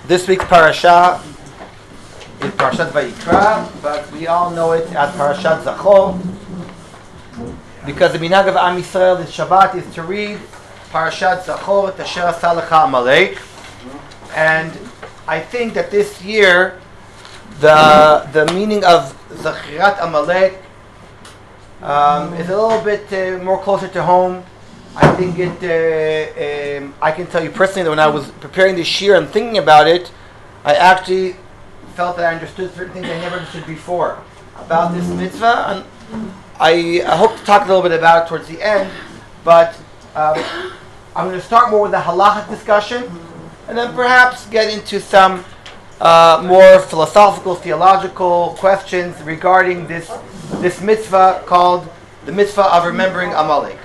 This week's parasha is Parashat Vayikra, but we all know it as Parashat Zachor because the minhag of Am Yisrael this Shabbat is to read Parashat Zachor et asher asa lecha Amalek, and I think that this year the meaning of Zachirat Amalek is a little bit more closer to home. I think I can tell you personally that when I was preparing this year and thinking about it, I actually felt that I understood certain things I never understood before about this mitzvah. And I hope to talk a little bit about it towards the end, but I'm going to start more with the halachic discussion and then perhaps get into some more philosophical, theological questions regarding this mitzvah called the mitzvah of remembering Amalek.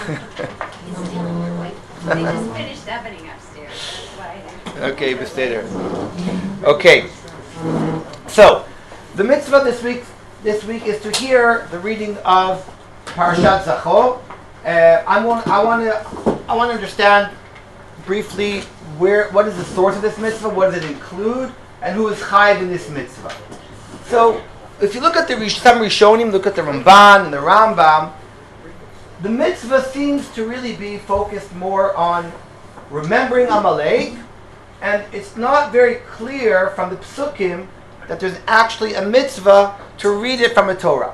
They just finished opening upstairs. That's why. Okay, but stay there. Okay, so the mitzvah this week is to hear the reading of Parashat Zachor. I want to understand briefly what is the source of this mitzvah, what does it include, and who is chayiv in this mitzvah. So, if you look at some Rishonim, look at the Ramban and the Rambam. The mitzvah seems to really be focused more on remembering Amalek, and it's not very clear from the psukim that there's actually a mitzvah to read it from a Torah.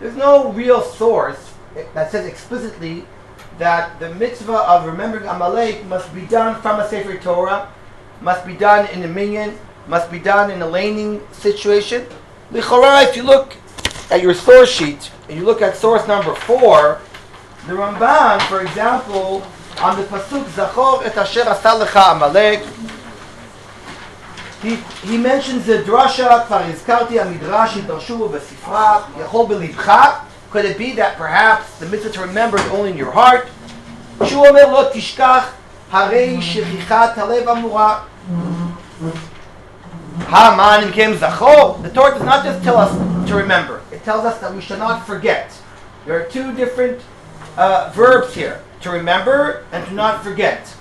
There's no real source that says explicitly that the mitzvah of remembering Amalek must be done from a Sefer Torah, must be done in a minyan, must be done in a laning situation. L'chorah, if you look at your source sheet and you look at source number 4, the Ramban, for example, on the pasuk Zachor et asher asa lecha Amalek, he mentions the drasha kvar hizkarti hamidrash hidarshu v'sifra yachol belibcha. Could it be that perhaps the mitzvah to remember is only in your heart? Shu omer lo tishkach harei shechichat halev amura. Ha man came Zachor. The Torah does not just tell us to remember; it tells us that we should not forget. There are two different verbs here, to remember and to not forget.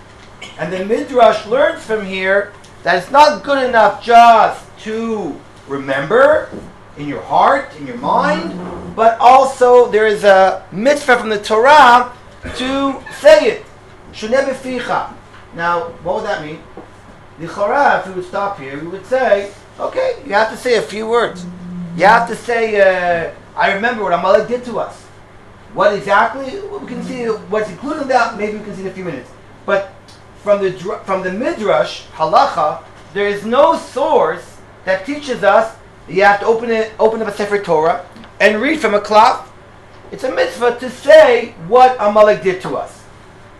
And the Midrash learns from here that it's not good enough just to remember in your heart, in your mind, but also there is a mitzvah from the Torah to say it. Shuneh b'ficha. Now, what would that mean? L'chorah, if we would stop here, we would say, okay, you have to say a few words. You have to say, I remember what Amalek did to us. What exactly? We can see what's included in that. Maybe we can see in a few minutes. But from the Midrash halacha, there is no source that teaches us that you have to open up a Sefer Torah and read from a cloth. It's a mitzvah to say what Amalek did to us.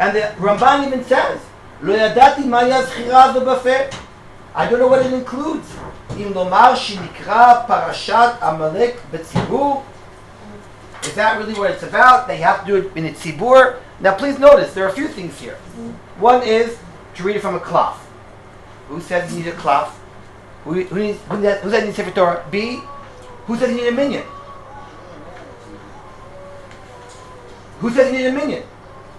And the Ramban even says, "Lo yadati ma yazchira b'bafeh." I don't know what it includes. Im lomar shenikra parashat Amalek b'tzibur. Is that really what it's about? They have to do it in a tzibur. Now please notice, there are a few things here. One is to read it from a cloth. Who says you need a cloth? Who says you need Sefer Torah? B, who says you need a minyan? Who says you need a minyan?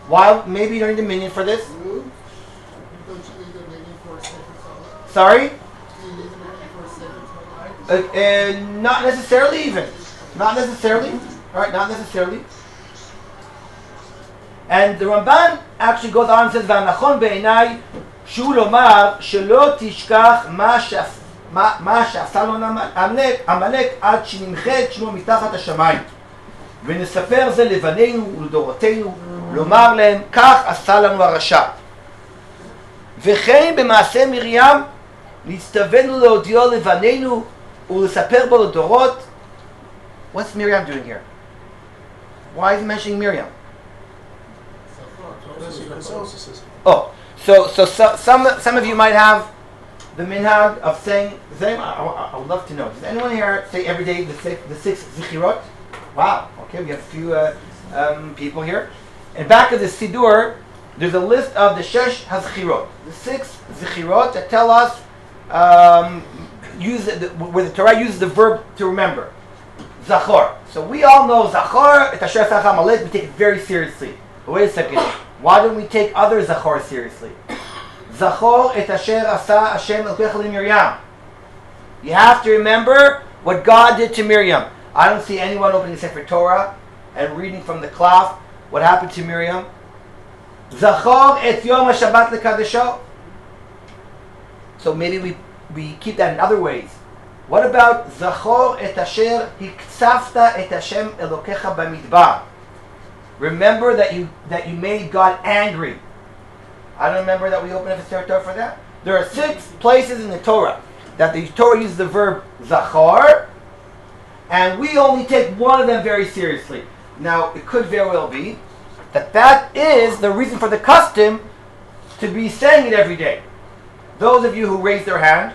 Why? Maybe you don't need a minyan for this? Don't you need a minyan for a Sefer Torah? Sorry? Do you need a minyan for a Sefer Torah? Not necessarily even. Not necessarily. Alright, not necessarily. And the Ramban actually goes on and says, "V'anachon be'enai shu lomar shelo tishkach ma she'asa lo Amalek ad shenimcha et shmo mitachat hashamayim v'nesaper ze levaneinu u'ledorotenu lomar lehem kach asa lanu harasha v'chein b'maaseh Miriam nitztavenu leodio levaneinu u'lesaper bo ledorot." What's Miriam doing here? Why is he mentioning Miriam? Oh, so some of you might have the minhag of saying. I would love to know. Does anyone here say every day the six zichirot? Wow. Okay, we have a few people here. And back of the Siddur, there's a list of the shesh hazchirot, the 6 zichirot that tell us where the Torah uses the verb to remember. Zachor. So we all know Zachor, et asher asa lecha Amalek, we take it very seriously. But wait a second. Why don't we take other Zachor seriously? Zachor et asher asa Hashem Elokecha Miriam. You have to remember what God did to Miriam. I don't see anyone opening the Sefer Torah and reading from the cloth what happened to Miriam. Zachor et Yom HaShabbat lekadesho. So maybe we keep that in other ways. What about Zachor et asher hiktsafta et Hashem Elokecha b'midbar? Remember that you made God angry. I don't remember that we opened up a Sefer Torah for that. There are 6 places in the Torah that the Torah uses the verb Zachor, and we only take one of them very seriously. Now, it could very well be that is the reason for the custom to be saying it every day. Those of you who raised their hand,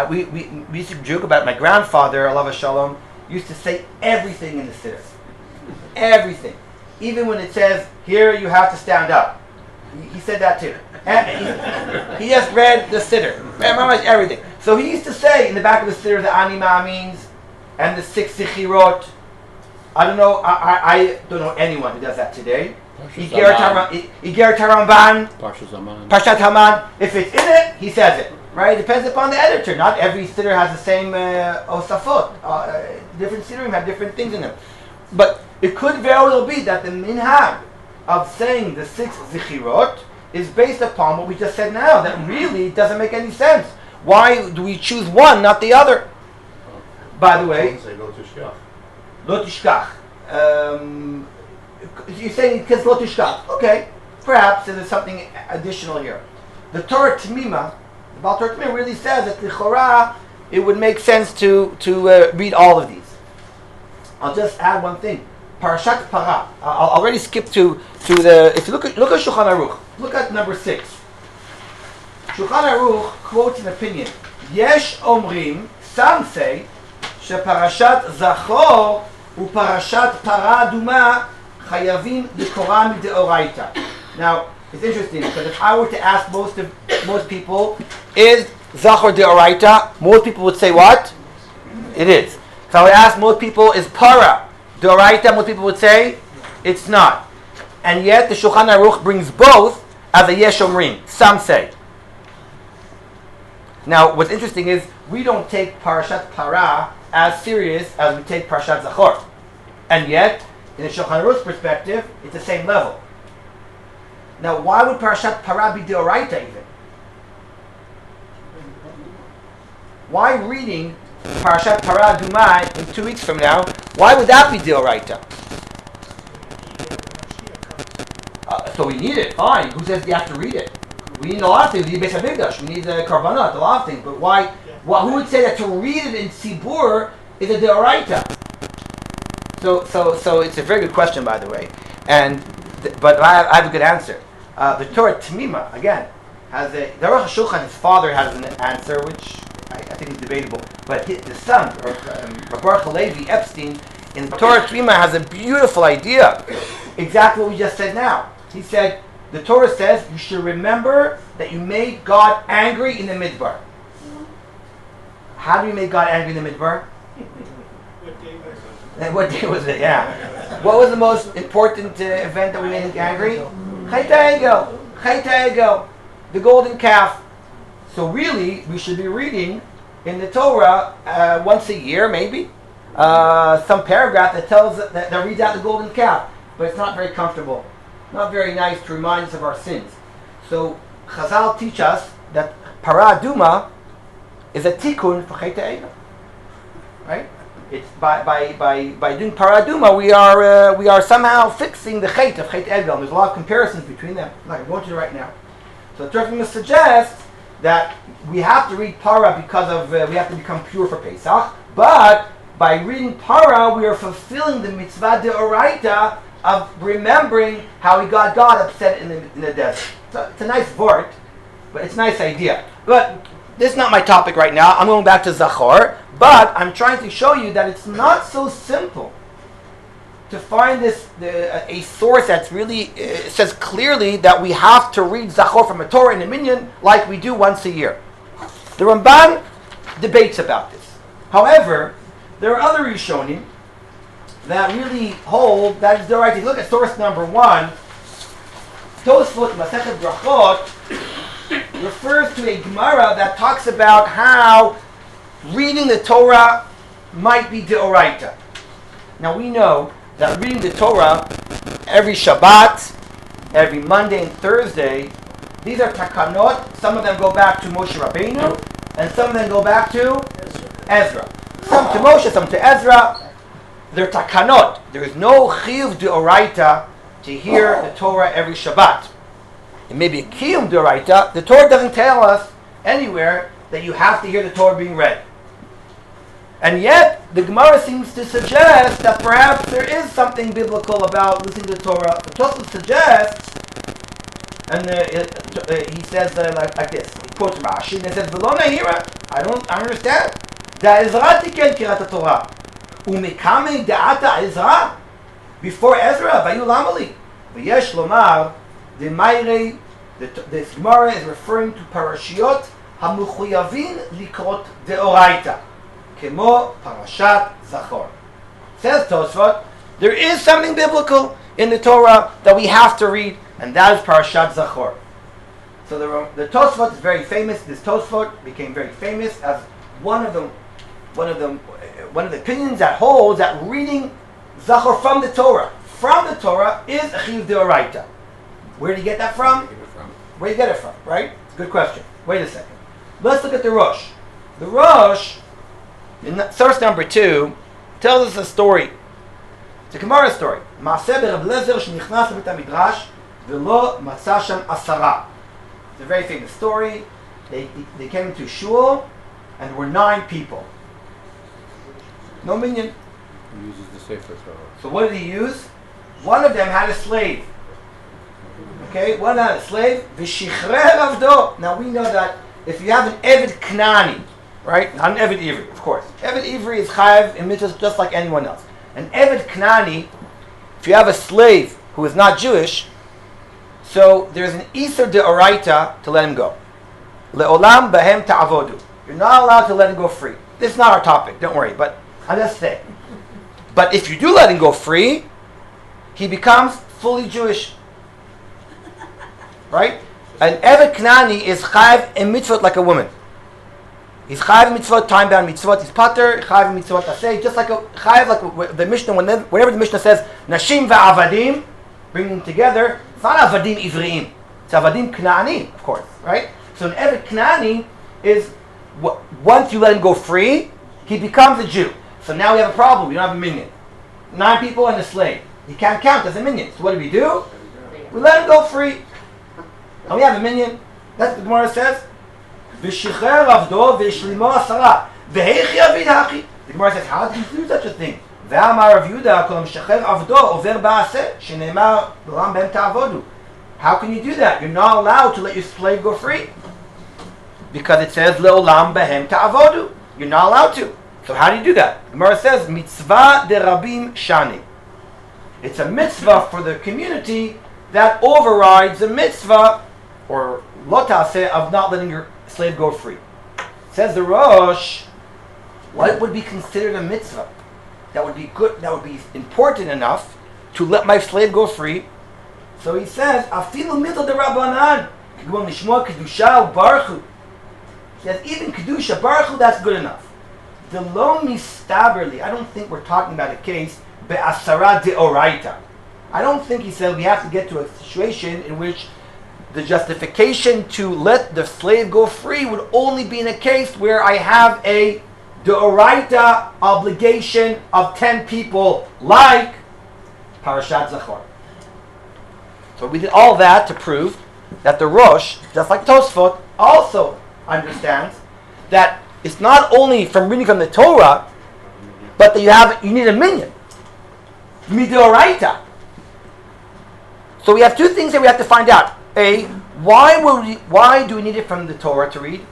we used to joke about my grandfather, alav shalom, used to say everything in the siddur. Everything. Even when it says, here you have to stand up. He said that too. And he just read the siddur. Everything. So he used to say in the back of the siddur the Ani Ma'amins and the 6 Zichirot. I don't know anyone who does that today. Iger Taramban, Parshat Haman. If it's in it, he says it. Right? It depends upon the editor. Not every siddur has the same osafot. Different siddurim have different things in them. But it could very well be that the minhag of saying the 6 zichirot is based upon what we just said now. That really doesn't make any sense. Why do we choose one, not the other? By the way, Lo tishkach. You're saying because Lo tishkach. Okay, perhaps there's something additional here. The Torah Tmima, the Baal Torah Tmima really says that the Chorah, it would make sense to read all of these. I'll just add one thing. Parashat Para. I'll already skip to the. If you look at Shulchan Aruch, look at number 6. Shulchan Aruch quotes an opinion. Yesh omrim. Some say sheparashat Zachor uparashat Para Aduma chayavim l'korah mideoraita. Now it's interesting because if I were to ask most people, is Zachor deoraita? Most people would say what? It is. If I would ask most people, is Para Doraita? Most people would say it's not. And yet the Shulchan Aruch brings both as a Yesh Omrim. Some say. Now what's interesting is we don't take Parashat Para as serious as we take Parashat Zachor. And yet, in the Shulchan Aruch's perspective, it's the same level. Now why would Parashat Para be Doraita even? Why reading Parashat Para Aduma in 2 weeks from now, why would that be Deoraita? So we need it, fine. Who says you have to read it? We need a lot of things. We need Beis HaMikdash, we need the Karbanot, a lot of things. But why? Who would say that to read it in Tzibur is a Deoraita? So it's a very good question, by the way. But I have a good answer. The Torah Tmima, again, has the Aruch HaShulchan, his father has an answer, which I think is debatable, but the son, Baruch Halevi Epstein, in Torah Tmima has a beautiful idea. Exactly what we just said now. He said, the Torah says you should remember that you made God angry in the Midbar. How do you make God angry in the Midbar? What day was it? Yeah. What was the most important event that we made him angry? Chet HaEgel, the golden calf. So really, we should be reading in the Torah once a year, maybe, some paragraph that reads out the golden calf. But it's not very comfortable, not very nice to remind us of our sins. So Chazal teach us that Para Aduma is a tikkun for Chet HaEgel, right? It's by doing Para Aduma we are somehow fixing the Chet of Chet HaEgel. There's a lot of comparisons between them. I'm not going to do it right now. So the Torah suggests that we have to read Para because of we have to become pure for Pesach, but by reading Para we are fulfilling the mitzvah deoraita of remembering how we got God upset in the desert. So it's a nice vort, but it's a nice idea. But this is not my topic right now. I'm going back to Zachor, but I'm trying to show you that it's not so simple to find a source that's really says clearly that we have to read Zachor from a Torah and a minyan like we do once a year. The Ramban debates about this. However, there are other Rishonim that really hold that it's the right. Look at source number 1. Tosfot Masechet Brachot refers to a Gemara that talks about how reading the Torah might be deoraita. Now we know that reading the Torah every Shabbat, every Monday and Thursday, these are takanot. Some of them go back to Moshe Rabbeinu, and some of them go back to Ezra. Some to Moshe, some to Ezra. They're takanot. There is no chiyuv deoraita to hear the Torah every Shabbat. It may be a kiyum deoraita. The Torah doesn't tell us anywhere that you have to hear the Torah being read. And yet, the Gemara seems to suggest that perhaps there is something biblical about listening to the Torah. The Tosfot suggests, and he says like this. He quotes Rashi and he says, "V'lo nahira." I don't understand. Da'ezra tiken kirat Torah. Umekame da'ata Ezra before Ezra. Vayu lamali. V'yesh lomar de'mayrei. This Gemara is referring to parashiot hamuchuyavin likrot deoraita. Kemo parashat Zachor. Says Tosfot, there is something biblical in the Torah that we have to read, and that is parashat Zachor. So the Tosfot is very famous. This Tosfot became very famous as one of the opinions that holds that reading Zachor from the Torah is a chiyuv deoraita. Where do you get that from? Where do you get it from? Right? Good question. Wait a second. Let's look at the Rosh. The Rosh, in source number 2, tells us a story. It's a Gemara story. Maaseh beRab Lezer shenichnas lebeit hamidrash v'lo matza sham asara. It's a very famous story. They came to shul, and there were 9 people. No minyan. He uses the Sefer Torah. So what did he use? One of them had a slave. Okay, one had a slave. V'shichrer avdo. Now we know that if you have an Eved Knani, right? Not an Eved Ivri, of course. Eved Ivri is chayav in mitzvahs just like anyone else. An Eved Knani, if you have a slave who is not Jewish, so there's an Iser deoraita to let him go. Le'olam bahem ta'avodu. You're not allowed to let him go free. This is not our topic, don't worry, but I'll just say. But if you do let him go free, he becomes fully Jewish. Right? An Eved Knani is chayav in mitzvot like a woman. He's chayav in mitzvot, time-bound mitzvot. He's pater, chayav in mitzvot aseh. Just like a chayav, like the Mishnah, whenever the Mishnah says nashim va'avadim, bringing them together, it's not avadim ivriim. It's avadim kna'anim, of course, right? So an Eved Knani is, once you let him go free, he becomes a Jew. So now we have a problem. We don't have a minyan. 9 people and a slave. He can't count as a minyan. So what do? We let him go free. And we have a minyan. That's what the Gemara says. V'shicher avdo v'shlimo asara v'heichi avid hachi. The Gemara says, how did you do such a thing? Ve'amar Rav Yehuda kol mishacher avdo over ba'aseh sheneimar l'olam behem ta'avodu. How can you do that? You're not allowed to let your slave go free. Because it says le'olam behem ta'avodu. You're not allowed to. So how do you do that? The Gemara says mitzvah de rabim shani. It's a mitzvah for the community that overrides the mitzvah or lo ta'aseh of not letting your slave go free. Says the Rosh, what would be considered a mitzvah that would be good, that would be important enough to let my slave go free? So he says, afilu mitzvah de rabbanan, k'gum nishmo kedusha u'baruchu. He says, even kedusha baruchu, that's good enough. The lo mistaberli, I don't think we're talking about a case be'asara deoraita. I don't think he said we have to get to a situation in which the justification to let the slave go free would only be in a case where I have a deoraita obligation of 10 people, like Parashat Zachor. So we did all that to prove that the Rosh, just like Tosfot, also understands that it's not only from reading from the Torah, but that you need a minyan. Midoraita. So we have 2 things that we have to find out. A, why do we need it from the Torah to read?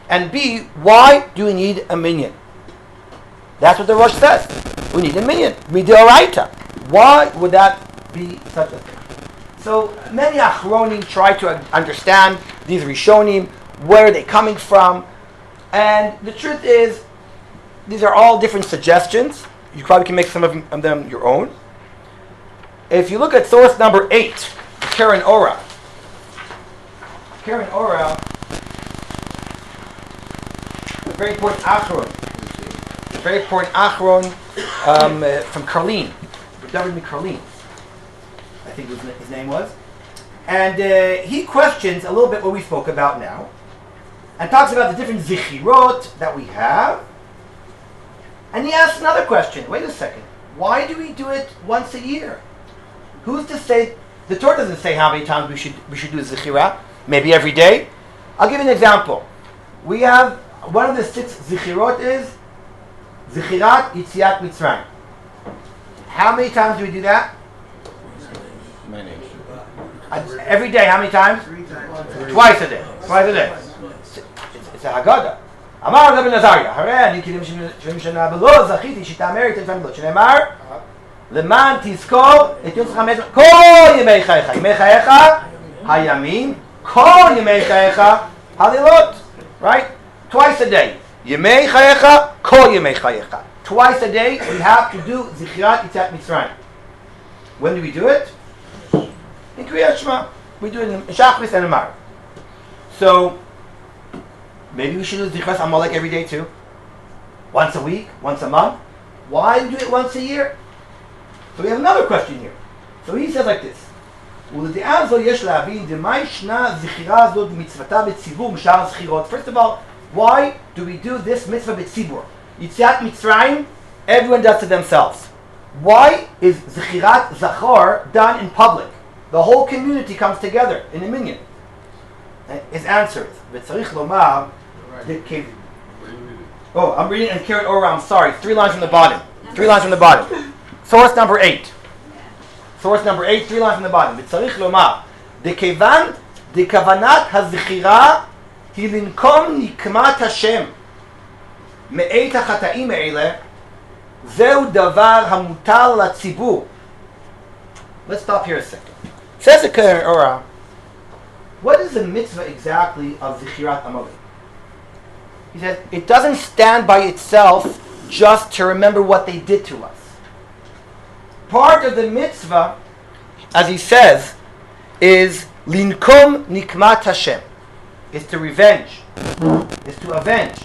And B, why do we need a minyan? That's what the Rosh says. We need a minyan. Midoraita. Why would that be such a thing? So many Achronim try to understand these Rishonim, where are they coming from? And the truth is, these are all different suggestions. You probably can make some of them your own. If you look at source number 8, Karen Ora, Karen Ora, a very important achron. A very important achron from Karlin. David Karlin, I think his name was. And he questions a little bit what we spoke about now. And talks about the different zichirot that we have. And he asks another question. Wait a second. Why do we do it once a year? Who's to say? The Torah doesn't say how many times we should do zichirah. Maybe every day. I'll give you an example. We have one of the 6 zichirot is zichirat Yitziat Mitzrayim. How many times do we do that? Many. Every day. How many times? 3 times. Twice a day. Twice a day. It's a Haggadah. אמר רבי נזריה, הרי אני כאילו 70 שנה ולא זכיתי שתאמר את הדברים שנאמר למען תזכור את יום חמש כל ימי חייך, ימי חייך הימים, כל ימי חייך הלילות, right? Twice a day. ימי חייך, כל ימי חייך. Twice a day we have to do זכירת יציאת מצרים. When do we do it? In Kriyat Shema. We do it in Shachris and Amar. So maybe we should do Zichras Amalek every day too. Once a week, once a month. Why do it once a year? So we have another question here. So he says like this. First of all, why do we do this mitzvah b'tzibur? Yitziat Mitzrayim, everyone does to themselves. Why is Zechirat Zachor done in public? The whole community comes together in a minyan. His answer is, oh, I'm reading in Karen Ora, I'm sorry. 3 lines from the bottom. 3 lines from the bottom. Source number 8. Source number 8, 3 lines from the bottom. וצריך לומר, דכיוון דכוונת הזכירה היא לנקום נקמת השם מאת החטאים האלה, זהו דבר המוטל לציבור. Let's stop here a second. Says the Karen Ora, what is the mitzvah exactly of Zichirat Amalek? He says, it doesn't stand by itself just to remember what they did to us. Part of the mitzvah, as he says, is linkom nikmat Hashem, is to revenge, is to avenge,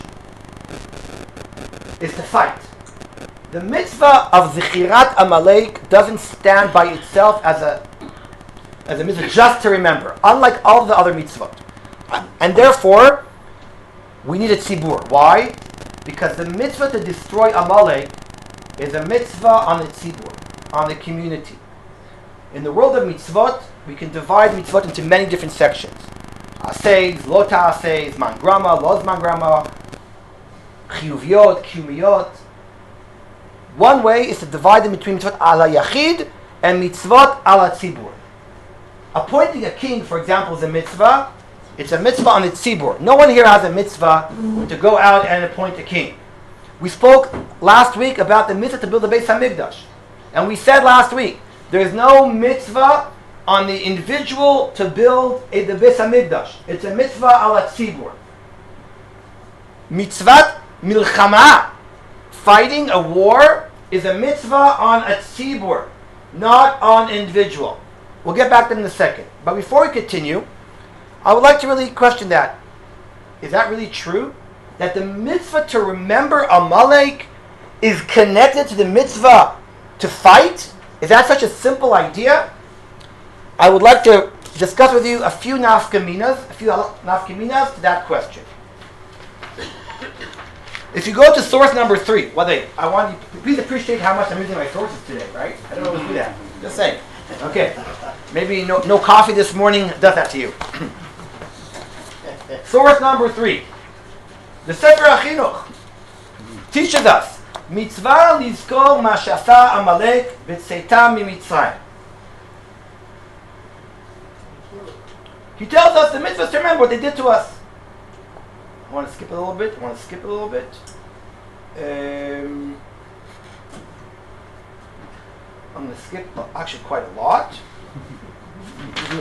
is to fight. The mitzvah of Zichirat Amalek doesn't stand by itself as a mitzvah just to remember, unlike all the other mitzvot. And therefore, we need a tzibur. Why? Because the mitzvah to destroy Amalek is a mitzvah on the tzibur, on the community. In the world of mitzvot, we can divide mitzvot into many different sections. Aseis, lo ta'aseis, zman grama, lo zman grama, chiyuviot, kiyumiyot. One way is to divide them between mitzvot ala yachid and mitzvot ala tzibur. Appointing a king, for example, is a mitzvah. It's a mitzvah on the tzibur. No one here has a mitzvah to go out and appoint a king. We spoke last week about the mitzvah to build the Beis HaMikdash. And we said last week, there is no mitzvah on the individual to build the Beis HaMikdash. It's a mitzvah ala tzibur. Mitzvat milchama, fighting a war, is a mitzvah on a tzibur, not on individual. We'll get back to that in a second. But before we continue, I would like to really question that. Is that really true? That the mitzvah to remember Amalek is connected to the mitzvah to fight? Is that such a simple idea? I would like to discuss with you a few nafkaminas to that question. If you go to source number 3, I want you to please appreciate how much I'm using my sources today, right? I don't always do that. Just saying. Okay. Maybe no coffee this morning does that to you. Source number 3. The Sefer HaChinuch teaches us mitzvah lizkor ma she'asa Amalek b'tzeitam mimitzrayim. He tells us the mitzvah is to remember what they did to us. I want to skip a little bit. I'm going to skip actually quite a lot.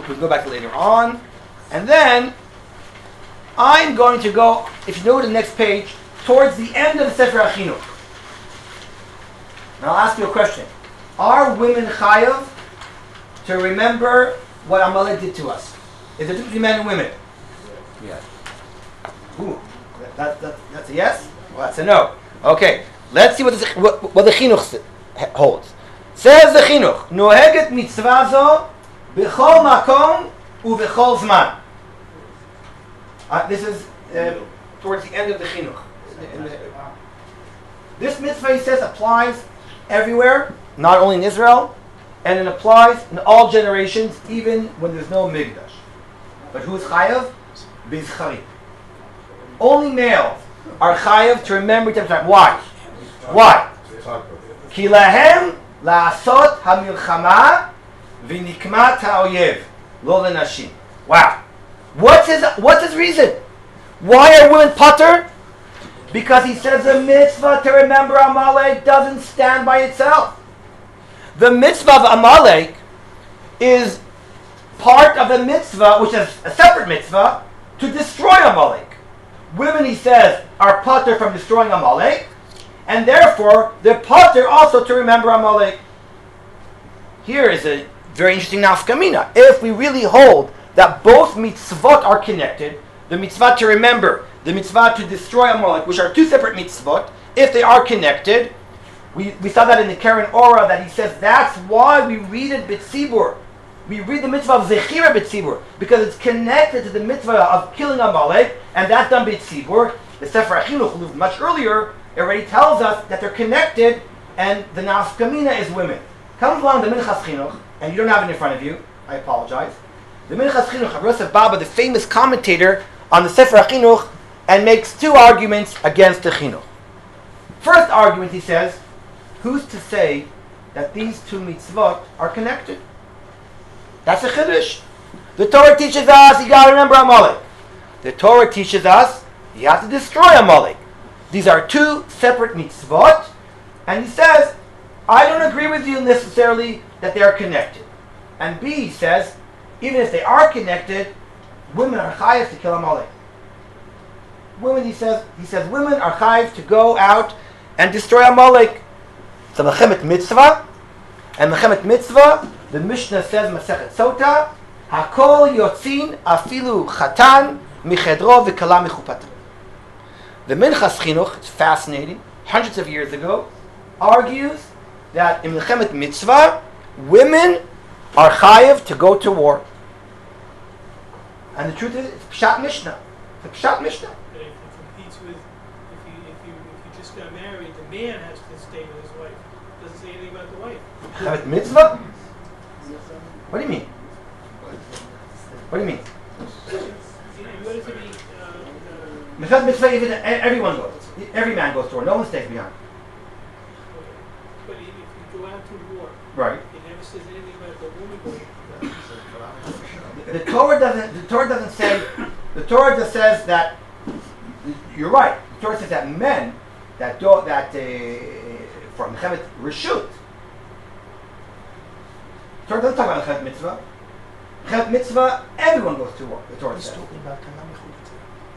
We'll go back to later on. And then I'm going to go, if you go to the next page, towards the end of the Sefer HaChinuch. And I'll ask you a question. Are women chayav to remember what Amalek did to us? Is there a difference between men and women? Yes. Ooh, that's a yes? Well, that's a no. Okay, let's see what the chinuch holds. Says the chinuch, Noheget mitzvah zo b'chol makom u'b'chol zman. This is towards the end of the chinuch. This mitzvah, he says, applies everywhere, not only in Israel, and it applies in all generations, even when there's no migdash. But who's chayav? Bizcharim. Only males are chayav to remember each other. Why? Why? Ki lahem la'asot hamilchama v'nikmat ha'oyev lo lenashim. Wow. What's his reason? Why are women patur? Because he says the mitzvah to remember Amalek doesn't stand by itself. The mitzvah of Amalek is part of the mitzvah, which is a separate mitzvah, to destroy Amalek. Women, he says, are patur from destroying Amalek, and therefore they're patur also to remember Amalek. Here is a very interesting nafkamina. If we really hold that both mitzvot are connected, the mitzvah to remember, the mitzvah to destroy Amalek, which are two separate mitzvot, if they are connected, we saw that in the Karen Ora, that he says that's why we read it b'tzibur. We read the mitzvah of Zechira b'tzibur, because it's connected to the mitzvah of killing Amalek, and that's done b'tzibur. The Sefer HaChinuch, much earlier, already tells us that they're connected, and the nafkamina is women. Comes along the Minchas Chinuch, and you don't have it in front of you, I apologize. The Minchas Chinuch, Rabbi Yosef Baba, the famous commentator on the Sefer HaChinuch, and makes two arguments against the Chinuch. First argument, he says, who's to say that these two mitzvot are connected? That's a chiddush. The Torah teaches us you got to remember Amalek. The Torah teaches us you have to destroy Amalek. These are two separate mitzvot, and he says, I don't agree with you necessarily that they are connected. And B, he says, even if they are connected, women are chayav to kill Amalek. Women, he says, women are chayav to go out and destroy Amalek. It's a mechemet mitzvah, and mechemet mitzvah, the Mishnah says, Masechet Sota, Hakol yotzin afilu chatan michedro v'kala michupata. The Minchas Chinuch, it's fascinating, hundreds of years ago, argues that in mechemet mitzvah, women are chayav to go to war. And the truth is, it's Pshat Mishnah. It's a Pshat Mishnah. But if it competes with, if you just got married, the man has to stay with his wife. It doesn't say anything about the wife. Mechemet mitzvah? What do you mean? What do you mean? What does it mean? Mechemet mitzvah, even everyone goes. Every man goes to war. No one stays behind. But if you go out to war, Right. it never says anything about the woman going. The Torah doesn't say. The Torah just says that. You're right. The Torah says that men that for mechemet reshut. The Torah doesn't talk about mechemet mitzvah. Mechemet mitzvah, everyone goes to war. The Torah says.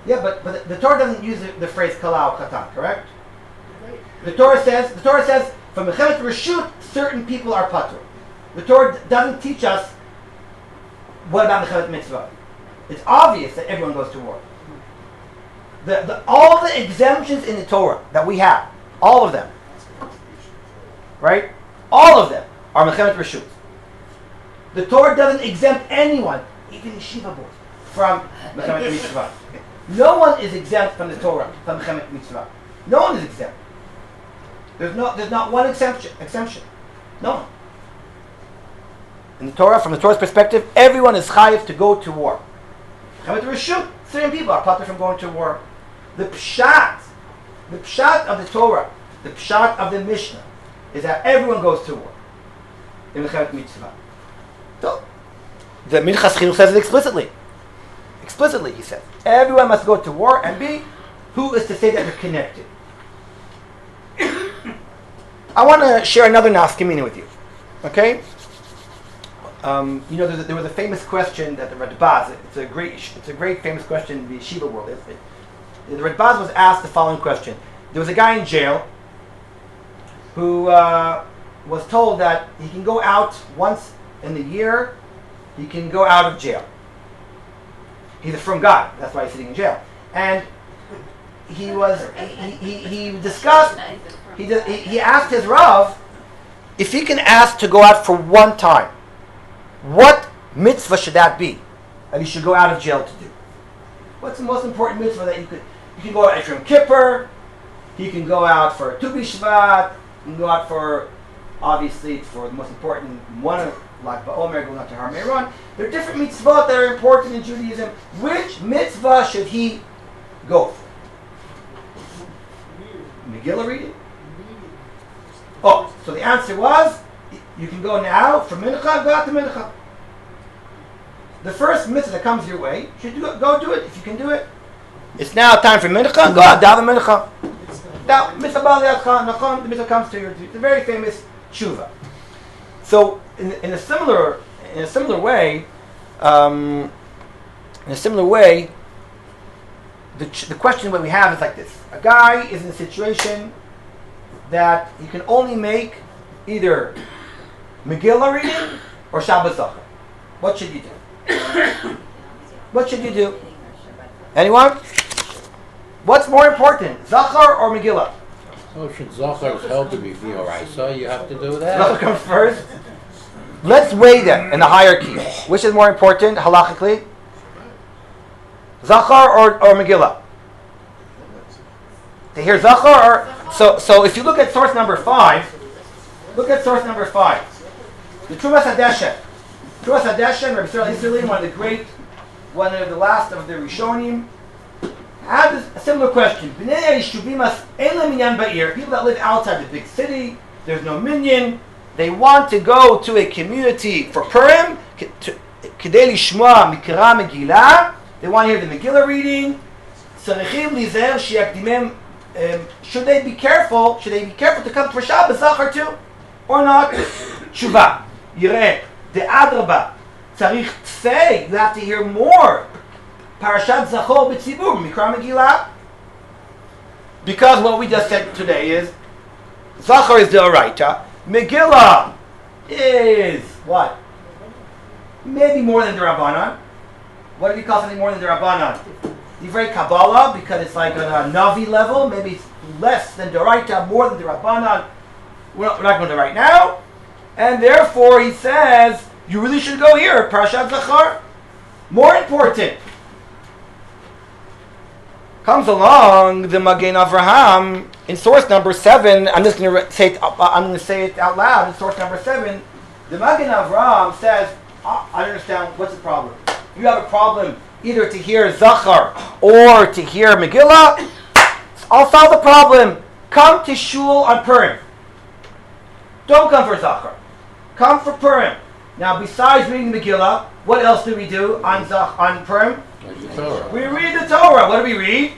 Yeah, but the Torah doesn't use the phrase kala or chatan, correct? The Torah says for mechemet reshut, certain people are patur. The Torah doesn't teach us what about mechemet mitzvah. It's obvious that everyone goes to war. All the exemptions in the Torah that we have, all of them, right? All of them are mechemet reshut. The Torah doesn't exempt anyone, even yeshiva boys, from mechemet mitzvah. No one is exempt from the Torah, from mechemet mitzvah. No one is exempt. There's not one exemption. No one. In the Torah, from the Torah's perspective, everyone is chayiv to go to war. Mechemet reshut, certain people are patur from going to war. The pshat of the Torah, the pshat of the Mishnah, is that everyone goes to war in mechemet mitzvah. So, the Minchas Chinuch says it explicitly. Explicitly, he says, everyone must go to war, and B, who is to say that they're connected? I want to share another nafkamina with you. Okay? There was a famous question that the Radbaz, it's a great famous question in the yeshiva world. The Radbaz was asked the following question. There was a guy in jail who was told that he can go out once in the year, he can go out of jail. He's a firm guy. That's why he's sitting in jail. And he discussed. He asked his Rav if he can ask to go out for one time. What mitzvah should that be? And he should go out of jail to do. What's the most important mitzvah that you could? You can go out for Yom Kippur. You can go out for Tu B'Shvat. You can go out for, obviously, for the most important one, like Ba'omer, going out to Har Meron. There are different mitzvot that are important in Judaism. Which mitzvah should he go for? Megillah reading? Oh, so the answer was, you can go now for Mincha, go out to Mincha. The first mitzvah that comes your way, you should go do it if you can do it. It's now time for Mincha, go out, daven Mincha. Now, mitzvah ba'al yadcha, nachon, the mitzvah comes to you. It's a very famous tshuva. So, in a similar way, the question that we have is like this: a guy is in a situation that he can only make either Megillah reading or Shabbat Zachar. What should you do? What should you do? Anyone? What's more important, Zachar or Megillah? Oh, should Zachar is held to be Mioraisa, you have to do that? Zachar comes first. Let's weigh them in the hierarchy. Which is more important, halachically? Zachar or Megillah? To hear Zachar or... So if you look at source number 5, the Trumas Hadeshen. Trumas Hadeshen, Rabbi Yisrael, one of the last of the Rishonim, had a similar question. People that live outside the big city, there's no minyan, they want to go to a community for Purim, Kedei Lishma Mikra Megillah, they want to hear the Megillah reading. Should they be careful to come for Shabbat Zachar too? Or not? Tshuva. Yireh. The Adraba. Tzarich Tzei. You have to hear more. Parashat Zachor B'tzibur. Mikra Megillah. Because what we just said today is Zachar is the Oraita. Megillah is what? Maybe more than the Rabbanan. What do we call something more than the Rabbanan? Divrei Kabbalah, because it's like on a Navi level. Maybe it's less than Doraita, more than the Rabbanan. We're not going to right now. And therefore he says, you really should go here, Parashat Zachar. More important. Comes along the Magen Avraham in source number 7. I'm going to say it out loud in source number 7. The Magen Avraham says, I understand, what's the problem? You have a problem either to hear Zachar or to hear Megillah. I'll solve the problem. Come to Shul on Purim. Don't come for Zachar. Come for Purim. Now, besides reading Megillah, what else do we do on Purim? We read the Torah. What do we read?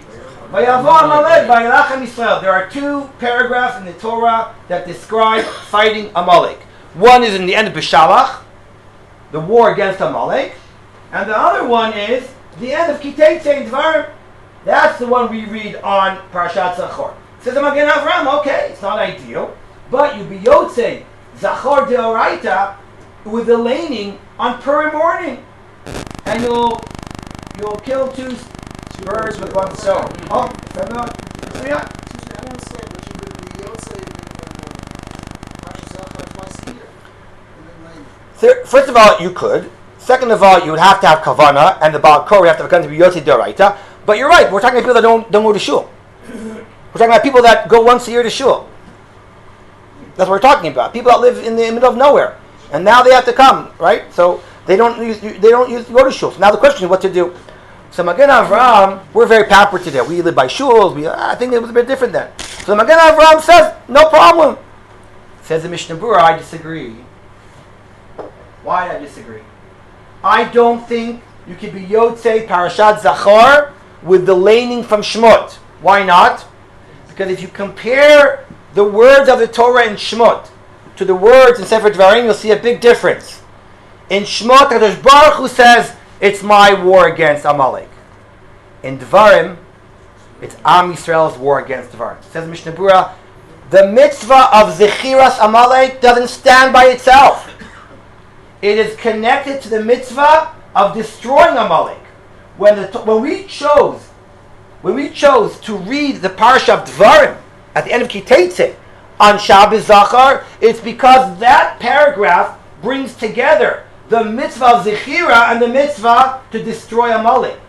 Vayavo Amalek, Vayilachem Yisrael. There are 2 paragraphs in the Torah that describe fighting Amalek. One is in the end of Bishalach, the war against Amalek. And the other one is the end of Kitei Dvarim. That's the one we read on Parashat Zachor. Says the Magen Avraham, okay, it's not ideal, but you be Yotzei Zachor Deoraita with the laning on Purim morning, and you'll kill 2 birds with one stone. Oh, I don't understand, but you would be Yotzei Parashat Zachor twice a year. First of all, you could. Second of all, you would have to have kavana, and the Baal Korah would have to come to be Yotzei Doraita. But you're right, we're talking about people that don't go to shul. We're talking about people that go once a year to shul. That's what we're talking about. People that live in the middle of nowhere, and now they have to come, right? So they don't go to shul. So now the question is what to do. So Magen Avraham, we're very pampered today. We live by shuls. I think it was a bit different then. So Magen Avraham says, no problem. Says the Mishnah Berurah, I disagree. Why do I disagree? I don't think you can be Yotzei Parashat Zachor with the laning from Shmot. Why not? Because if you compare the words of the Torah in Shmot to the words in Sefer Dvarim, you'll see a big difference. In Shmot, Kadosh Baruch Hu says, it's my war against Amalek. In Dvarim, it's Am Yisrael's war against Dvarim. Says Mishnah Berurah, the mitzvah of Zechiras Amalek doesn't stand by itself. It is connected to the mitzvah of destroying Amalek. when we chose to read the parsha of Dvarim at the end of Kiteitzei on Shabbos Zachar, it's because that paragraph brings together the mitzvah of Zechira and the mitzvah to destroy Amalek.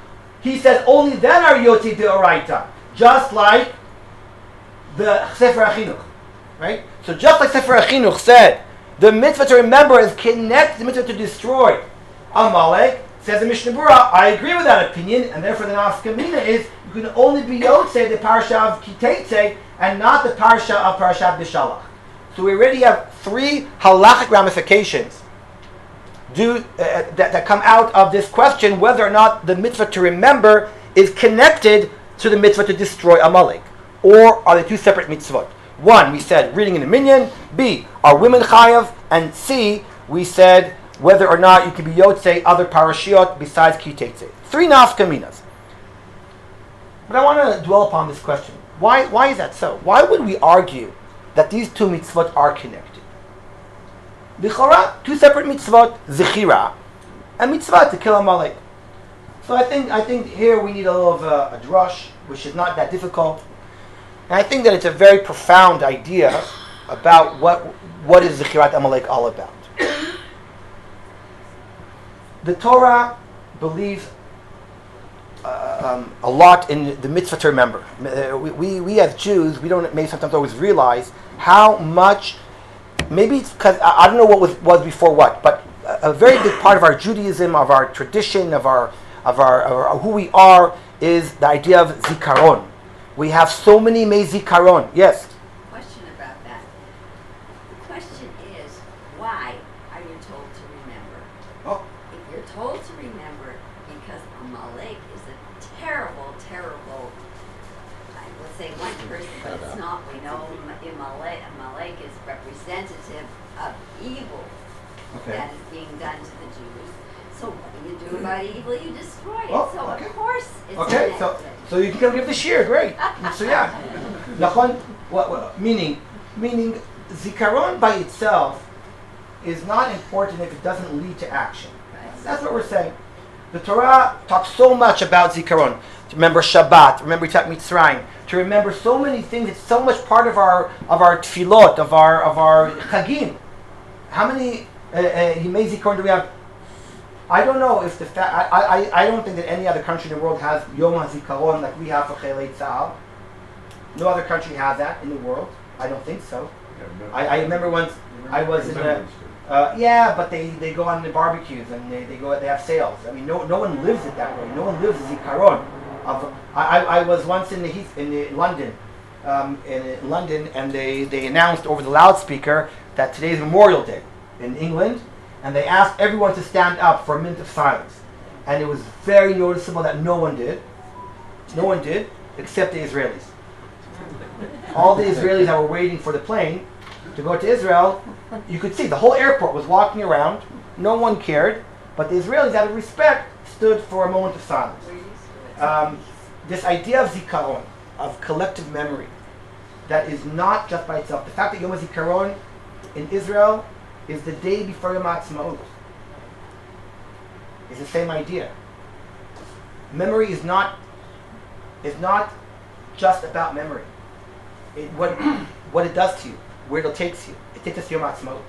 He says only then are Yotzi Deoraita, just like the Sefer HaChinuch, right? So just like Sefer HaChinuch said, the mitzvah to remember is connected to the mitzvah to destroy Amalek. Says the Mishnah Berurah, I agree with that opinion, and therefore the nafkamina is you can only be Yotzei the parsha of Kiteitzei and not the parsha of Parashat Bishalach. So we already have 3 halachic ramifications that come out of this question whether or not the mitzvah to remember is connected to the mitzvah to destroy Amalek, or are they 2 separate mitzvot? 1, we said reading in a minyan. B, are women chayav? And C, we said whether or not you can be yotzei other parashiot besides kiteitzei. 3 nafkaminas. But I want to dwell upon this question. Why is that so? Why would we argue that these 2 mitzvot are connected? L'chora, 2 separate mitzvot, zechira, and mitzvah to kill Amalek. So I think here we need a little of a drush, which is not that difficult. And I think that it's a very profound idea about what is Zechirat Amalek all about. The Torah believes a lot in the mitzvah to remember. We as Jews, we don't maybe sometimes always realize how much, maybe it's because, I don't know what was before what, but a very big part of our Judaism, of our tradition, of our who we are, is the idea of zikaron. We have so many mei zikaron. Yes? Question about that. The question is, why are you told to remember? Oh. If you're told to remember because Amalek is a terrible, terrible, I would say one person, but it's not. We know Amalek is representative of evil that is being done to the Jews. So what do you do about evil? You destroy it. Oh, so okay. of course it's Okay, connected. so you can give the shir, great. So yeah, Nachon, meaning zikaron by itself is not important if it doesn't lead to action. That's what we're saying. The Torah talks so much about zikaron. To remember Shabbat, remember Yitzhak Mitzrayim, to remember so many things. It's so much part of our tefillot, of our chagim. How many Yimei zikaron do we have? I don't know if I don't think that any other country in the world has Yom HaZikaron like we have for Chelei Tzahal. No other country has that in the world. I don't think so. I remember once I was in but they go on the barbecues and they have sales. I mean, no one lives it that way. No one lives Zikaron. I was once in London, and they announced over the loudspeaker that today's Memorial Day in England. And they asked everyone to stand up for a minute of silence. And it was very noticeable that no one did. No one did, except the Israelis. All the Israelis that were waiting for the plane to go to Israel, you could see the whole airport was walking around. No one cared. But the Israelis, out of respect, stood for a moment of silence. This idea of zikaron, of collective memory, that is not just by itself. The fact that Yom HaZikaron in Israel is the day before Yom HaAtzmaut. It's the same idea. Memory is not just about memory. What it does to you, where it takes you. It takes us to Yom HaAtzmaut.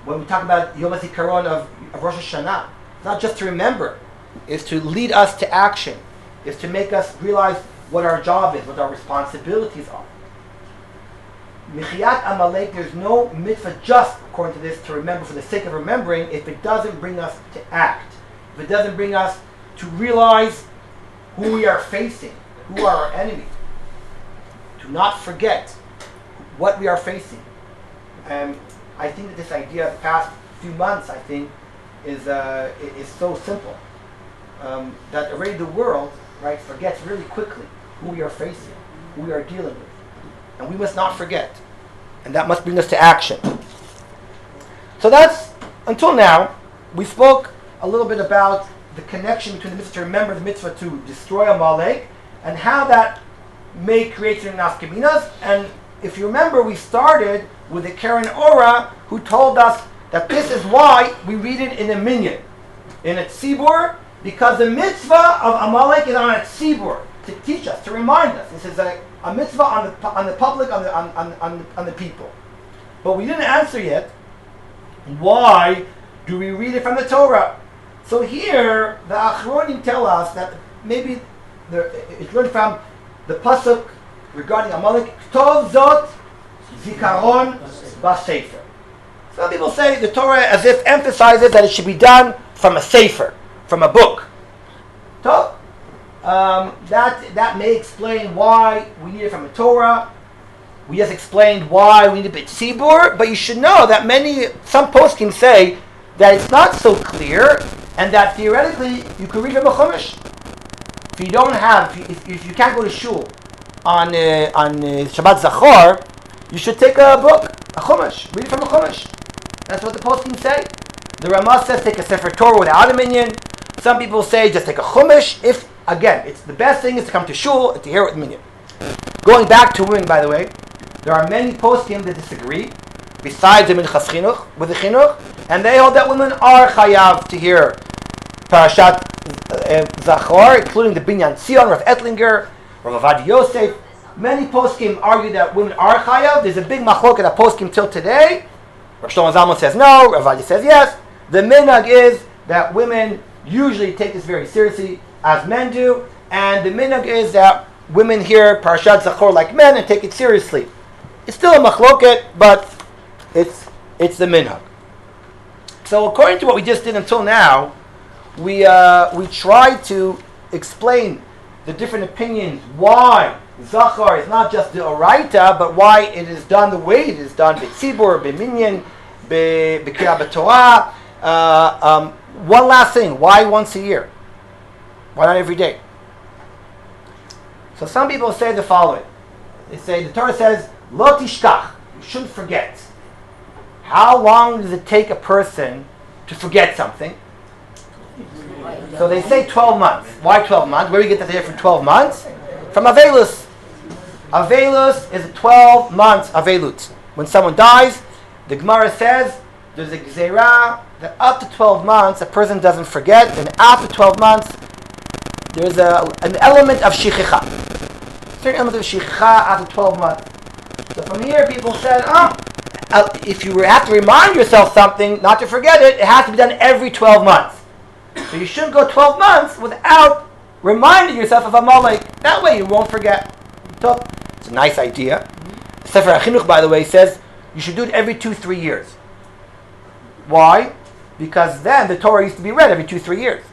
When we talk about Yom HaZikaron of Rosh Hashanah, it's not just to remember. It's to lead us to action. It's to make us realize what our job is, what our responsibilities are. Mechiyat Amalek, there's no mitzvah just, according to this, to remember for the sake of remembering if it doesn't bring us to act. If it doesn't bring us to realize who we are facing, who are our enemies. To not forget what we are facing. I think that this idea of the past few months, I think, is so simple. That already the world, right, forgets really quickly who we are facing, who we are dealing with. And we must not forget. And that must bring us to action. So that's, until now, we spoke a little bit about the connection between the mitzvah to remember, the mitzvah to destroy Amalek, and how that may create certain nafkaminas. And if you remember, we started with the Karen Ora, who told us that this is why we read it in a minyan. in a tzibur, because the mitzvah of Amalek is on a tzibur to teach us, to remind us. This is a mitzvah on the public, on the people. But we didn't answer yet. Why do we read it from the Torah? So here, the Achronim tell us that maybe it's learned from the pasuk regarding Amalek. Tov zot zikaron b'sefer. Some people say the Torah as if emphasizes that it should be done from a sefer, from a book. So that may explain why we need it from the Torah. We just explained why we need a tzibur, but you should know that some poskim say that it's not so clear, and that theoretically you could read from a chumash. If you don't have, if you can't go to shul on Shabbat Zachor, you should take a book, a chumash, read it from a chumash. That's what the poskim say. The Ramah says take a sefer Torah without a minyan. Some people say just take a chumash. If again, it's the best thing is to come to shul and to hear it with minyan. Going back to women, by the way, there are many poskim that disagree, besides the Minchas Chinuch, with the Chinuch, and they hold that women are chayav to hear Parashat Zachor, including the Binyan Tzion, Rav Ettlinger, Rav Avad Yosef. Many poskim argue that women are chayav. There's a big machlok at poskim till today. Rav Shlomo Zalman says no, Rav Avad says yes. The minhag is that women usually take this very seriously, as men do, and the minhag is that women hear Parashat Zachor like men and take it seriously. It's still a machloket, but it's the minhag. So according to what we just did until now, we tried to explain the different opinions why Zachar is not just the oraita, but why it is done the way it is done, b'tzibur, b'minyan, b'kira b'torah. One last thing, why once a year? Why not every day? So some people say the following. They say, the Torah says, lo tishkach, you shouldn't forget. How long does it take a person to forget something? So they say 12 months. Why 12 months? Where do we get that idea from 12 months? From Avelus. Avelus is 12 months Avelut. When someone dies, the Gemara says there's a gzeirah that up to 12 months a person doesn't forget, and after 12 months there's an element of shichicha. A certain element of shichicha after 12 months. So from here people said, if you have to remind yourself something, not to forget it, it has to be done every 12 months. So you shouldn't go 12 months without reminding yourself of Amalek. That way you won't forget. So, it's a nice idea. Sefer HaChinuch, by the way, says you should do it every 2-3 years. Why? Because then the Torah used to be read every 2-3 years.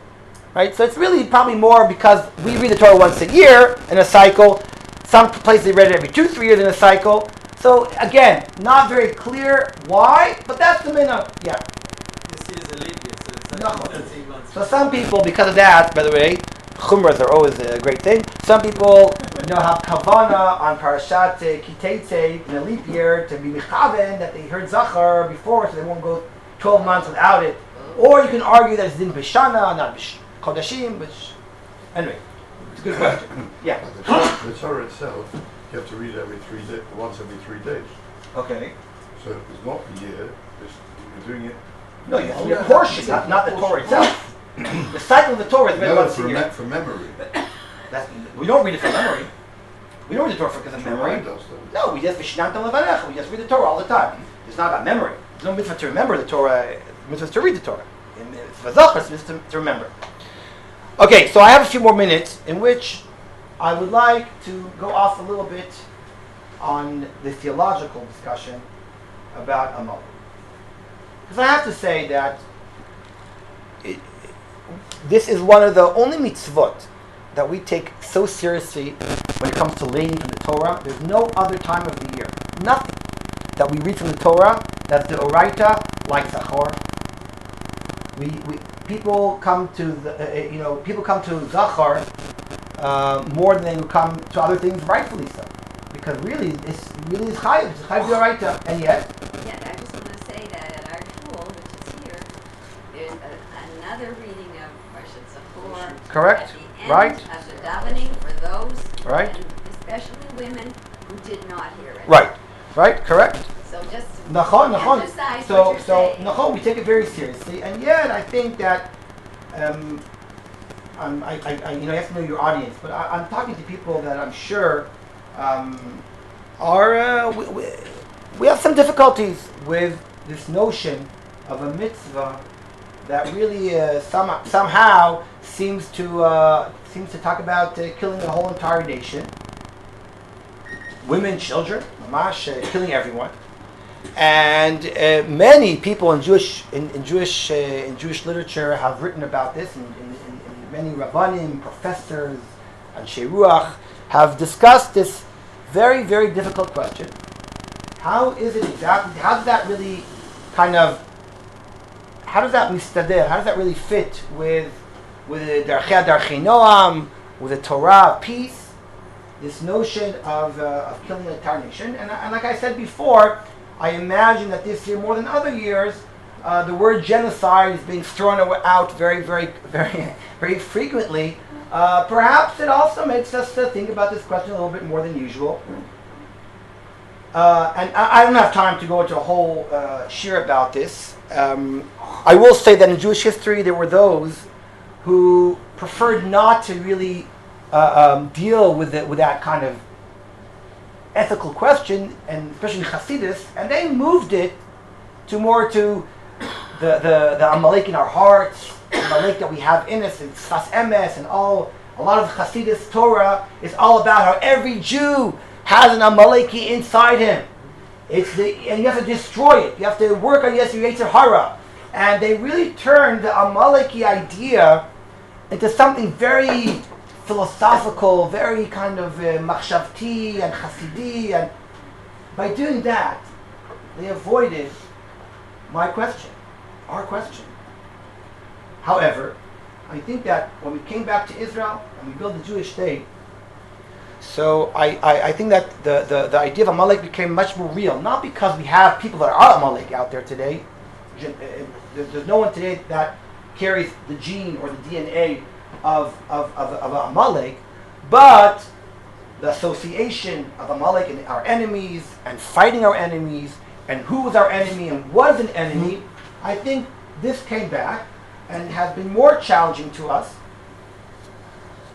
Right? So it's really probably more because we read the Torah once a year in a cycle. Some places they read it every 2-3 years in a cycle. So again, not very clear why, but that's the minhag. Yeah. This year is a leap year, so it's No. like 13 months. So some people, because of that, by the way, chumras are always a great thing. Some people, have kavana on Parashat Kiteitzei in a leap year to be mechaven that they heard Zachar before, so they won't go 12 months without it. Or you can argue that it's din b'shana, not b'chodashim, which anyway, it's a good question. Yeah. The Torah itself, you have to read it once every 3 days. Okay. So it's not a year, you're doing it. No, you have to read a portion, not the Torah itself. The cycle of the Torah is read once a year. From memory. We don't read it from memory. We don't read the Torah because of memory. Remind us, though. No, we just we just read the Torah all the time. It's not about memory. There's no mitzvah to remember the Torah. Mitzvah is to read the Torah. It's v'zachar, it's mitzvah to remember. Okay, so I have a few more minutes in which I would like to go off a little bit on the theological discussion about Amalek. Because I have to say that this is one of the only mitzvot that we take so seriously when it comes to learning from the Torah. There's no other time of the year, nothing that we read from the Torah that's the oraita like Zachor. People come to Zachor more than they would come to other things, rightfully so, because really it's chayiv. It's chayiv the oraita, and yet. Yeah, I just want to say that at our shul, which is here, there's another reading of Parshat Zachor. Correct. At the end Right. of the davening for those, Right. and especially women who did not hear it. Right, correct. So just Nachon. emphasize So what you're saying. Nachon, we take it very seriously, and yet I think that you have to know your audience, but I'm talking to people that I'm sure are we have some difficulties with this notion of a mitzvah that really somehow seems to talk about killing the whole entire nation, women, children, mamash, killing everyone. And many people in Jewish literature have written about this, and many rabbanim, professors, and sheruach have discussed this very, very difficult question. How is it exactly? How does that really how does that mistader? How does that really fit with the darchei noam, with the Torah of peace? This notion of killing the entire nation, and like I said before, I imagine that this year, more than other years, the word genocide is being thrown out very, very, very, very frequently. Perhaps it also makes us think about this question a little bit more than usual. And I don't have time to go into a whole shir about this. I will say that in Jewish history, there were those who preferred not to really deal with that kind of ethical question, and especially Hasidus, and they moved it to the Amalek in our hearts, the Amalek that we have in us, and Sfas Emes, and a lot of Hasidus Torah is all about how every Jew has an Amaleki inside him. And you have to destroy it. You have to work on your Yetzer Hara. And they really turned the Amaleki idea into something very philosophical, very kind of machshavti and chasidi, and by doing that, they avoided my question, our question. However, I think that when we came back to Israel and we built the Jewish state, so I think that the idea of Amalek became much more real, not because we have people that are Amalek out there today. There's no one today that carries the gene or the DNA of Amalek, but the association of Amalek and our enemies, and fighting our enemies, and who was our enemy and was an enemy, I think this came back and has been more challenging to us.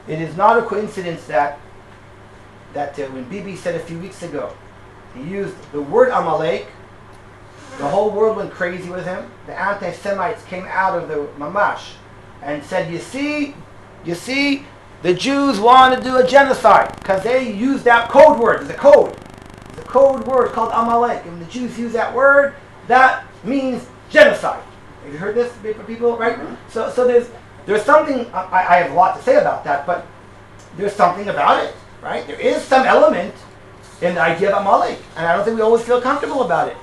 It is not a coincidence that when Bibi said a few weeks ago, he used the word Amalek, the whole world went crazy with him. The anti-Semites came out of the mamash and said, you see, the Jews want to do a genocide because they use that code word. There's a code word called Amalek. And when the Jews use that word, that means genocide. Have you heard this, people? Right? So there's something. I have a lot to say about that, but there's something about it, right? There is some element in the idea of Amalek, and I don't think we always feel comfortable about it.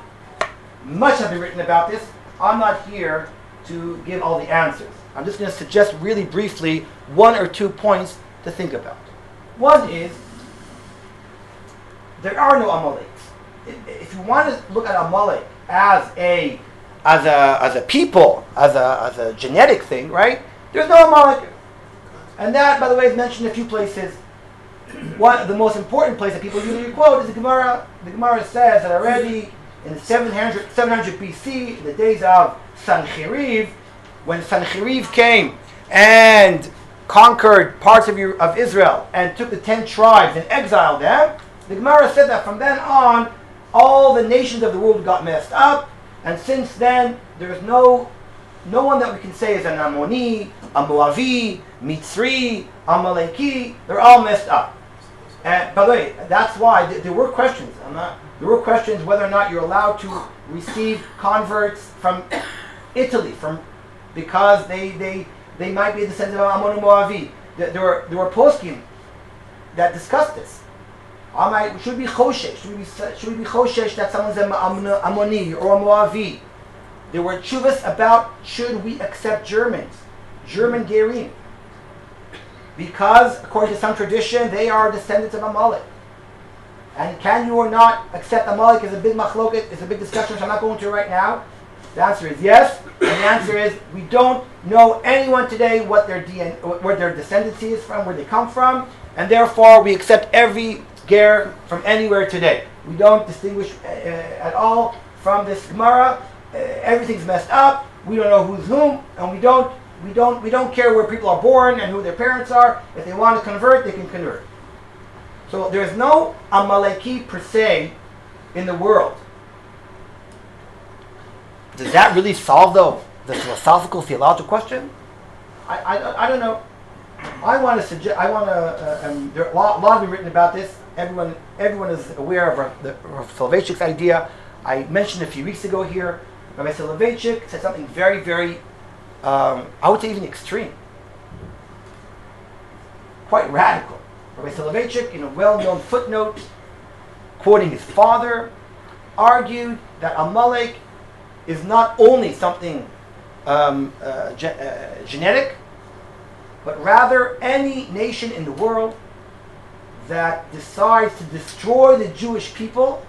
Much has been written about this. I'm not here to give all the answers. I'm just going to suggest really briefly one or two points to think about. One is, there are no Amaleks. If you want to look at Amalek as a people, as a genetic thing, right? There's no Amalek. And that, by the way, is mentioned in a few places. One of the most important place that people usually quote is the Gemara. The Gemara says that already in 700 BC, in the days of Sancheriv, when Sancheriv came and conquered parts of Israel and took the 10 tribes and exiled them, the Gemara said that from then on, all the nations of the world got messed up, and since then, there is no one that we can say is an Ammoni, a Moavi, Mitzri, Amaleki. They're all messed up. And by the way, that's why there were questions. There were questions whether or not you're allowed to receive converts from Italy, because they might be a descendant of Ammon and Moavi. There were poskim that discussed this. Should we be choshesh that someone's an Ammoni or a Moavi? There were tshuvas about should we accept German Gerim, because according to some tradition they are descendants of Amalek. And can you or not accept Amalek is a big machloket, it's a big discussion which I'm not going to right now. The answer is yes, and the answer is we don't know anyone today what their DNA, where their descendancy is from, where they come from, and therefore we accept every ger from anywhere today. We don't distinguish at all from this Gemara. Everything's messed up. We don't know who's whom, and we don't We don't care where people are born and who their parents are. If they want to convert, they can convert. So there's no Amaleki per se in the world. Does that really solve the philosophical, theological question? I don't know. I want to suggest. There a lot has been written about this. Everyone is aware of the Soloveitchik's idea. I mentioned a few weeks ago here. Rabbi Soloveitchik said something very, very, I would say even extreme, quite radical. Rabbi Soloveitchik, in a well-known footnote, quoting his father, argued that Amalek is not only something genetic, but rather any nation in the world that decides to destroy the Jewish people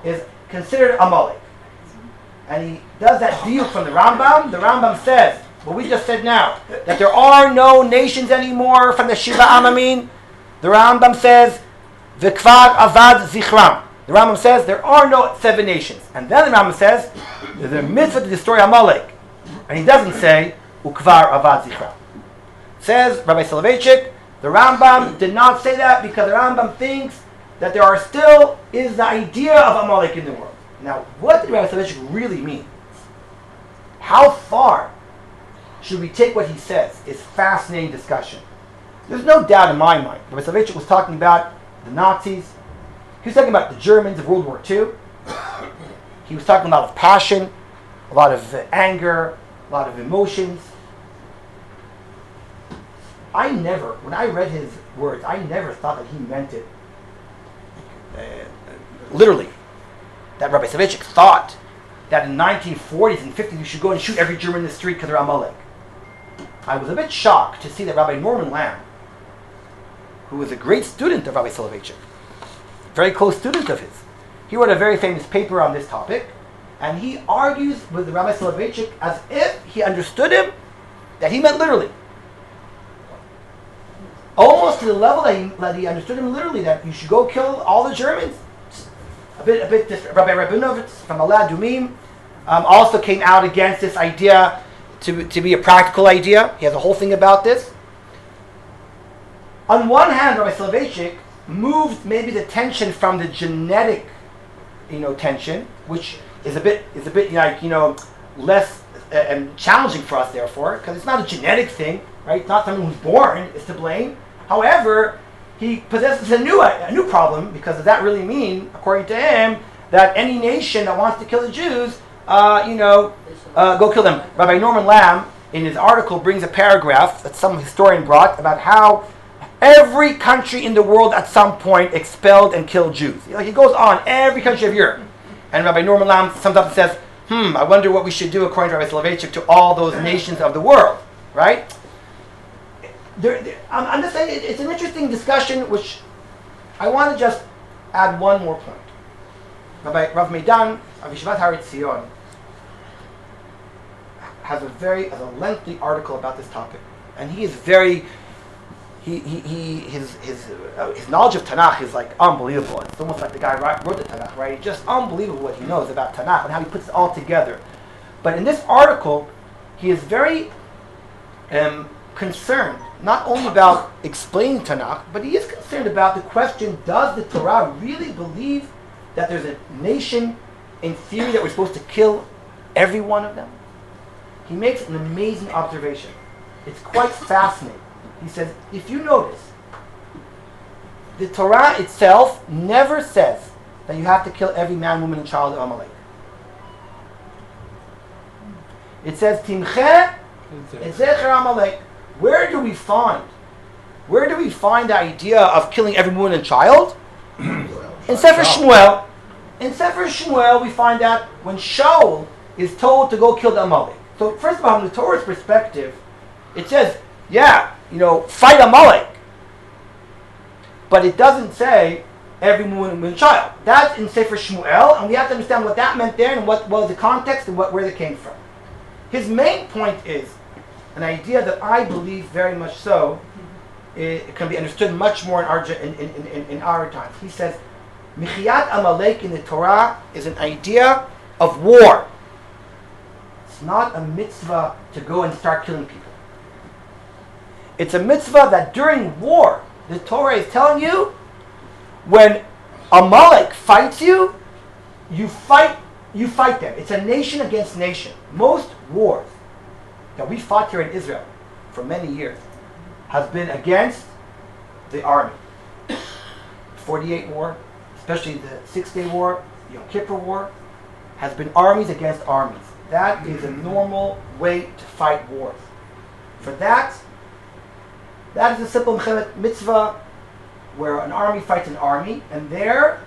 is considered Amalek. And he does that deal from the Rambam. The Rambam says, what we just said now, that there are no nations anymore from the Shiva Amamim. The Rambam says, V'kvar avad zichram. The Rambam says there are no 7 nations. And then the Rambam says, there's a mitzvah to destroy Amalek. And he doesn't say, Ukvar avad zichram. Says Rabbi Soloveitchik, the Rambam did not say that because the Rambam thinks that there still is the idea of Amalek in the world. Now, what did Rabbi Soloveitchik really mean? How far should we take what he says? It's fascinating discussion. There's no doubt in my mind. Rabbi Soloveitchik was talking about the Nazis. He was talking about the Germans of World War II. He was talking about passion, a lot of anger, a lot of emotions. When I read his words, I never thought that he meant it literally. That Rabbi Soloveitchik thought that in the 1940s and 50s you should go and shoot every German in the street because they're Amalek. I was a bit shocked to see that Rabbi Norman Lamb, who was a great student of Rabbi Soloveitchik, very close student of his, he wrote a very famous paper on this topic, and he argues with Rabbi Soloveitchik as if he understood him, that he meant literally. Almost to the level that he understood him literally, that you should go kill all the Germans. A bit. Rabbi Rabinovitz from Ala Dumim also came out against this idea to be a practical idea. He has a whole thing about this. On one hand, Rabbi Soloveitchik moved maybe the tension from the genetic, tension, which is a bit less challenging for us, therefore, because it's not a genetic thing, right? It's not someone who's born is to blame. However, he possesses a new problem, because does that really mean, according to him, that any nation that wants to kill the Jews, go kill them? Rabbi Norman Lamb, in his article, brings a paragraph that some historian brought about how every country in the world at some point expelled and killed Jews. He goes on, every country of Europe. And Rabbi Norman Lamb sums up and says, I wonder what we should do, according to Rabbi Soloveitchik, to all those nations of the world, right? I'm just saying it's an interesting discussion, which I want to just add one more point. Rav Meidan of Yeshivat Har Etzion has a lengthy article about this topic, and he is very his knowledge of Tanakh is like unbelievable. It's almost like the guy wrote the Tanakh, right? It's just unbelievable what he knows about Tanakh and how he puts it all together. But in this article, he is very concerned not only about explaining Tanakh, but he is concerned about the question: does the Torah really believe that there's a nation in theory that we're supposed to kill every one of them? He makes an amazing observation. It's quite fascinating. He says, if you notice, the Torah itself never says that you have to kill every man, woman, and child of Amalek. It says, Timche Ezecher Amalek. Where do we find the idea of killing every woman and child? In Sefer Shmuel. In Sefer Shmuel, we find that when Shaul is told to go kill the Amalek. So first of all, from the Torah's perspective, it says, fight Amalek. But it doesn't say every woman and child. That's in Sefer Shmuel, and we have to understand what that meant there and what was the context and where they came from. His main point is an idea that I believe very much so. It can be understood much more in our times. He says, Michiyat Amalek in the Torah is an idea of war. It's not a mitzvah to go and start killing people. It's a mitzvah that during war, the Torah is telling you, when Amalek fights you, you fight them. It's a nation against nation. Most wars that we fought here in Israel for many years has been against the army. 48 war, especially the 6-day war, Yom Kippur war, has been armies against armies. That is a normal way to fight wars. For that is a simple mitzvah where an army fights an army, and there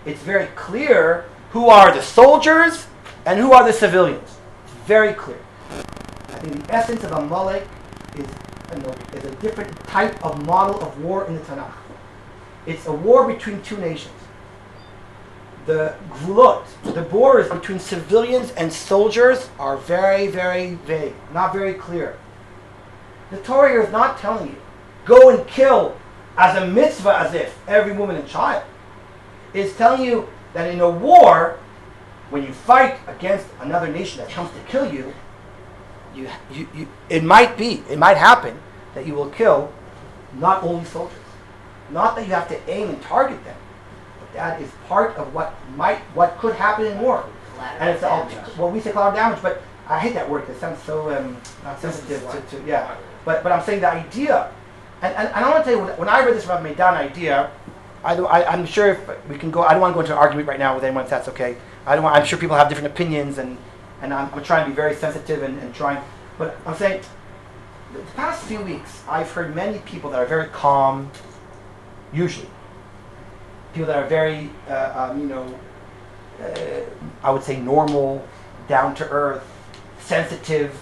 it's very clear who are the soldiers and who are the civilians. It's very clear. I think the essence of Amalek is a different type of model of war in the Tanakh. It's a war between two nations. The gvulot, the borders between civilians and soldiers are very, very vague, not very clear. The Torah here is not telling you, go and kill as a mitzvah as if every woman and child. It's telling you that in a war, when you fight against another nation that comes to kill you, it might happen that you will kill not only soldiers. Not that you have to aim and target them, but that is part of what could happen in war. And it's well, we say collateral damage, but I hate that word because it sounds so not sensitive to yeah. But I'm saying the idea, and I want to tell you, when I read this Rav Meidan idea, I'm sure if we can go. I don't want to go into an argument right now with anyone if that's okay. I'm sure people have different opinions, and I'm trying to be very sensitive and trying. But I'm saying, the past few weeks, I've heard many people that are very calm. Usually, people that are very, I would say normal, down to earth, sensitive,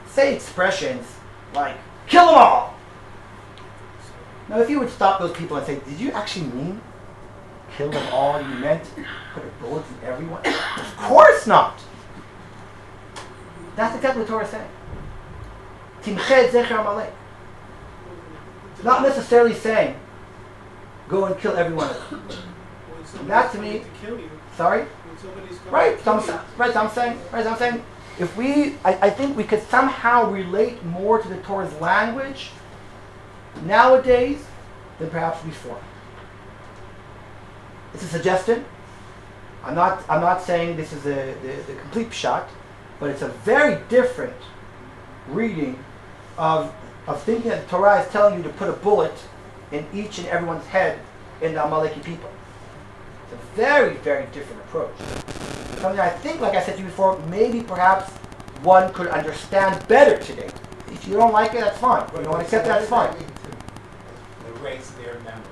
say expressions like "kill them all." Now, if you would stop those people and say, "Did you actually mean kill them all? You meant put a bullet in everyone?" Of course not. That's exactly what the Torah is saying. Timched zecher Amalek. It's not necessarily saying go and kill everyone. That to me, sorry. Right. So I'm saying, if I think we could somehow relate more to the Torah's language nowadays than perhaps before. It's a suggestion. I'm not saying this is the complete pshat, but it's a very different reading of thinking that the Torah is telling you to put a bullet in each and everyone's head in the Amaleki people. It's a very, very different approach. Something I think, like I said to you before, maybe perhaps one could understand better today. If you don't like it, that's fine. If you don't accept it, that's fine. Erase their memory.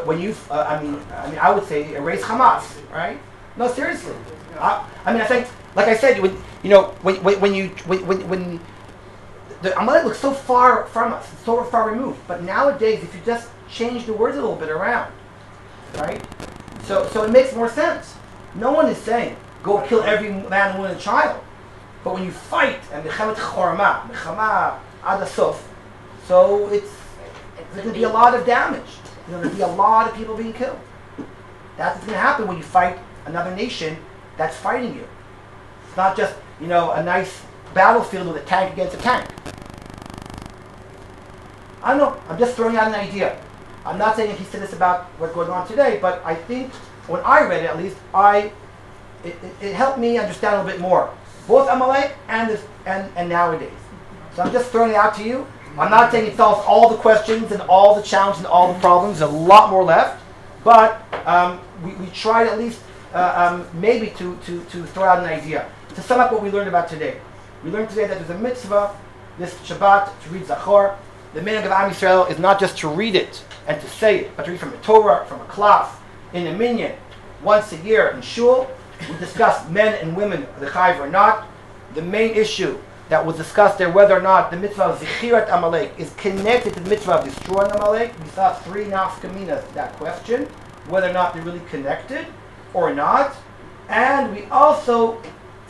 When you, I would say erase Hamas, right? No, seriously. I think, like I said, when the Amalek looks so far from us, so far removed. But nowadays, if you just change the words a little bit around, right? So it makes more sense. No one is saying go kill every man, woman, and child. But when you fight and mechamet chorma, mechama ad hasof, so there's going to be a lot of damage. There's going to be a lot of people being killed. That's what's going to happen when you fight another nation that's fighting you. It's not just a nice battlefield with a tank against a tank. I don't know. I'm just throwing out an idea. I'm not saying he said this about what's going on today, but I think when I read it, at least, it helped me understand a little bit more, both Amalek and nowadays. So I'm just throwing it out to you. I'm not saying it solves all the questions and all the challenges and all the problems. There's a lot more left, but we tried at least maybe to throw out an idea. To sum up what we learned about today. We learned today that there's a mitzvah, this Shabbat, to read Zachor. The minhag of Am Yisrael is not just to read it and to say it, but to read from a Torah, from a klaf, in a minyan, once a year in shul. We discussed men and women, the chayv or not. The main issue that was discussed there, whether or not the mitzvah of Zichirat Amalek is connected to the mitzvah of destroying Amalek. We saw 3 nafkaminas to that question, whether or not they're really connected or not. And we also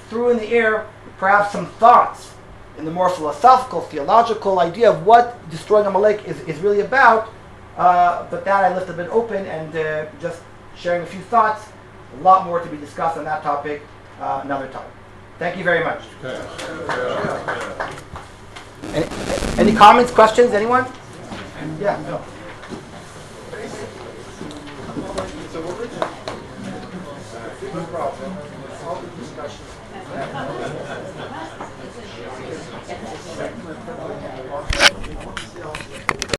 threw in the air perhaps some thoughts in the more philosophical, theological idea of what destroying Amalek is really about. But that I left a bit open and just sharing a few thoughts. A lot more to be discussed on that topic. another time. Thank you very much. Okay. Any comments, questions, anyone? Yeah, no. It's a religion. Big problem. All the discussions.